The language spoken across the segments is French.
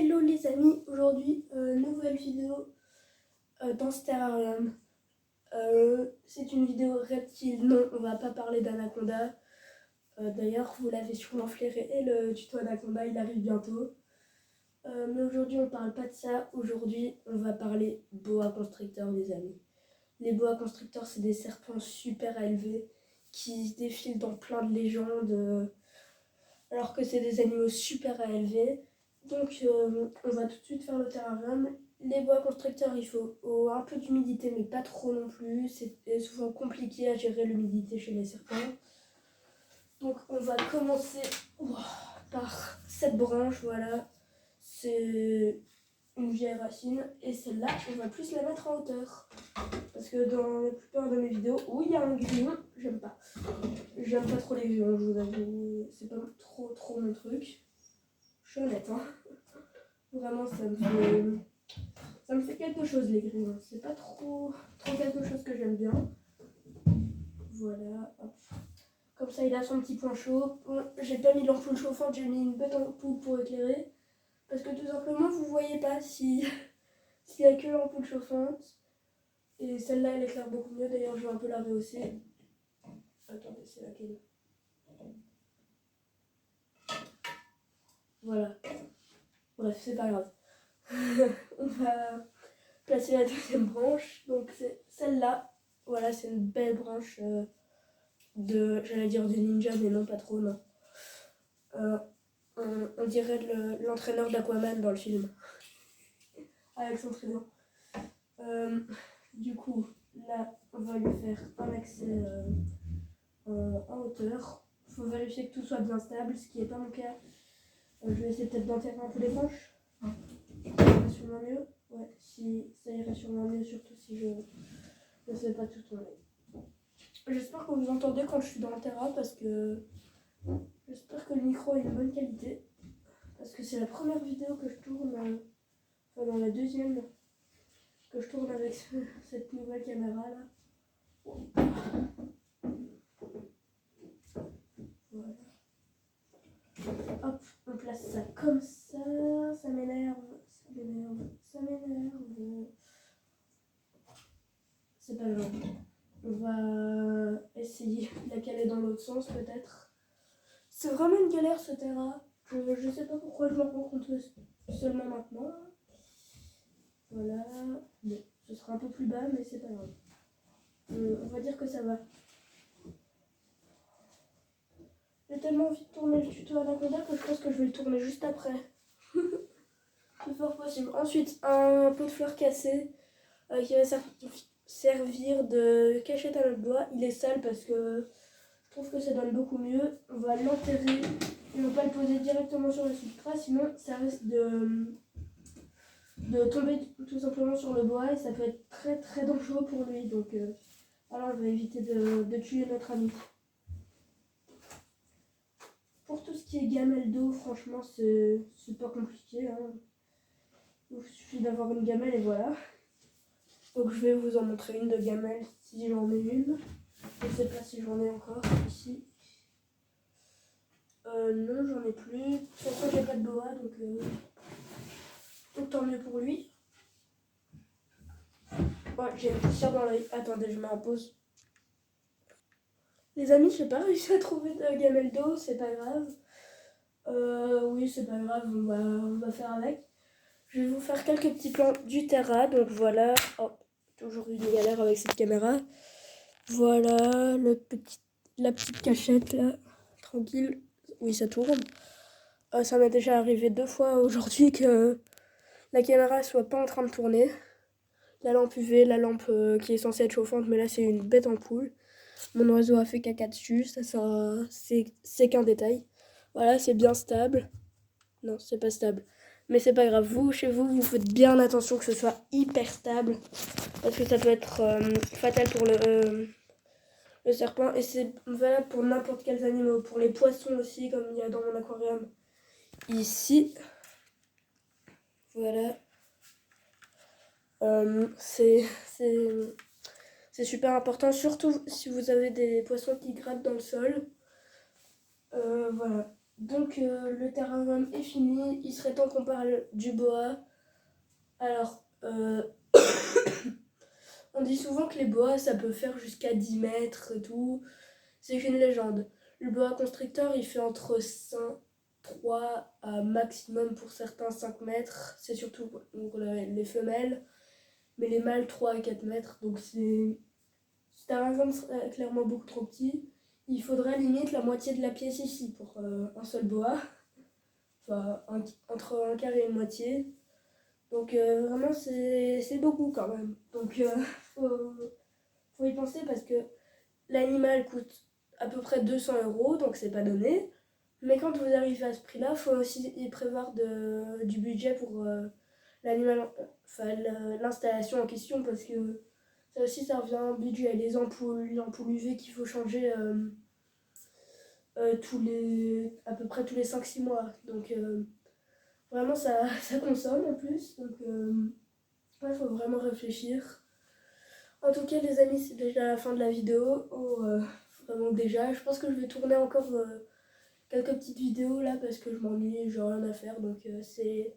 Hello les amis, aujourd'hui nouvelle vidéo dans ce terrarium. C'est une vidéo reptile, non on va pas parler d'anaconda. D'ailleurs vous l'avez sûrement flairé et le tuto anaconda il arrive bientôt. Mais aujourd'hui on parle pas de ça, aujourd'hui on va parler boa constrictor les amis. Les boa constrictors c'est des serpents super élevés qui se défilent dans plein de légendes alors que c'est des animaux super à élever. Donc on va tout de suite faire le terrarium. Les boa constricteurs, il faut un peu d'humidité, mais pas trop non plus. C'est souvent compliqué à gérer l'humidité chez les serpents. Donc on va commencer par cette branche, voilà. C'est une vieille racine. Et celle-là, on va plus la mettre en hauteur. Parce que dans la plupart de mes vidéos où il y a un grillon, j'aime pas. J'aime pas trop les grillons, je vous avoue. C'est pas trop mon truc. Je suis honnête, hein. Vraiment, ça me fait quelque chose, les grillons. C'est pas trop quelque chose que j'aime bien. Voilà, hop. Comme ça, il a son petit point chaud. Bon, j'ai pas mis l'ampoule chauffante, j'ai mis une bête ampoule pour éclairer. Parce que tout simplement, vous voyez pas s'il y a que l'ampoule chauffante. Et celle-là, elle éclaire beaucoup mieux. D'ailleurs, je vais un peu la rehausser. Attendez, c'est laquelle? Voilà. Bref, c'est pas grave. On va placer la deuxième branche. Donc c'est celle-là. Voilà, c'est une belle branche j'allais dire du ninja, mais non, pas trop, non. On dirait l'entraîneur d'Aquaman dans le film. Avec son trident. Du coup, là, on va lui faire un accès en hauteur. Il faut vérifier que tout soit bien stable, ce qui n'est pas mon cas. Je vais essayer peut-être d'enterrer un peu les branches. Ça irait sûrement mieux. Ouais, si ça irait sûrement mieux, surtout si je ne sais pas tout tourner. J'espère que vous entendez quand je suis dans le terrain parce que j'espère que le micro a une bonne qualité. Parce que c'est la première vidéo que je tourne, enfin dans la deuxième que je tourne avec cette nouvelle caméra là. Voilà. Hop, on place ça comme ça. Ça m'énerve. C'est pas grave. On va essayer de la caler dans l'autre sens peut-être. C'est vraiment une galère ce terrain. Je sais pas pourquoi je m'en rends compte seulement maintenant. Voilà. Bon, ce sera un peu plus bas, mais c'est pas grave. On va dire que ça va. J'ai tellement envie de tourner le tuto anaconda que je pense que je vais le tourner juste après. C'est fort possible. Ensuite, un pot de fleurs cassé qui va servir de cachette à notre bois. Il est sale parce que je trouve que ça donne beaucoup mieux. On va l'enterrer et on va pas le poser directement sur le substrat, sinon ça risque de tomber tout simplement sur le bois et ça peut être très dangereux pour lui. Donc alors on va éviter de tuer notre ami. Pour tout ce qui est gamelle d'eau, franchement c'est pas compliqué, hein. Il suffit d'avoir une gamelle et voilà. Donc je vais vous en montrer une de gamelle si j'en ai une. Je sais pas si j'en ai encore ici. Non, j'en ai plus. De toute façon, j'ai pas de boa, donc tant mieux pour lui. Ouais, j'ai une poussière dans l'œil. Attendez, je mets en pause. Les amis, j'ai pas réussi à trouver de gamelle d'eau, c'est pas grave. Oui, c'est pas grave, on va faire avec. Je vais vous faire quelques petits plans du terrain. Donc voilà. Oh, toujours une galère avec cette caméra. Voilà la petite cachette là. Tranquille. Oui, ça tourne. Ça m'est déjà arrivé 2 fois aujourd'hui que la caméra soit pas en train de tourner. La lampe UV, la lampe qui est censée être chauffante, mais là c'est une bête ampoule. Mon oiseau a fait caca dessus, c'est qu'un détail. Voilà, c'est bien stable. Non, c'est pas stable. Mais c'est pas grave, vous, chez vous, vous faites bien attention que ce soit hyper stable. Parce que ça peut être fatal pour le serpent. Et c'est valable pour n'importe quels animaux. Pour les poissons aussi, comme il y a dans mon aquarium. Ici. Voilà. C'est super important, surtout si vous avez des poissons qui grattent dans le sol. Voilà. Donc le terrarium est fini, il serait temps qu'on parle du boa. Alors, on dit souvent que les boas ça peut faire jusqu'à 10 mètres et tout. C'est une légende. Le boa constrictor il fait entre 3 à maximum pour certains 5 mètres. C'est surtout pour les femelles. Mais les mâles 3 à 4 mètres. Donc c'est un exemple clairement beaucoup trop petit. Il faudrait limite la moitié de la pièce ici pour un seul boa. Enfin, entre un quart et une moitié. Donc vraiment, c'est beaucoup quand même. Donc faut y penser parce que l'animal coûte à peu près 200 €, donc c'est pas donné. Mais quand vous arrivez à ce prix-là, il faut aussi y prévoir du budget pour l'animal, enfin, l'installation en question parce que ça aussi, ça revient en budget. Les ampoules UV qu'il faut changer à peu près tous les 5-6 mois. Donc vraiment, ça consomme en plus. Donc il faut vraiment réfléchir. En tout cas, les amis, c'est déjà la fin de la vidéo. Vraiment déjà. Je pense que je vais tourner encore quelques petites vidéos là parce que je m'ennuie, j'ai rien à faire. Donc c'est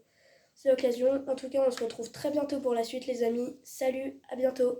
l'occasion. En tout cas, on se retrouve très bientôt pour la suite, les amis. Salut, à bientôt.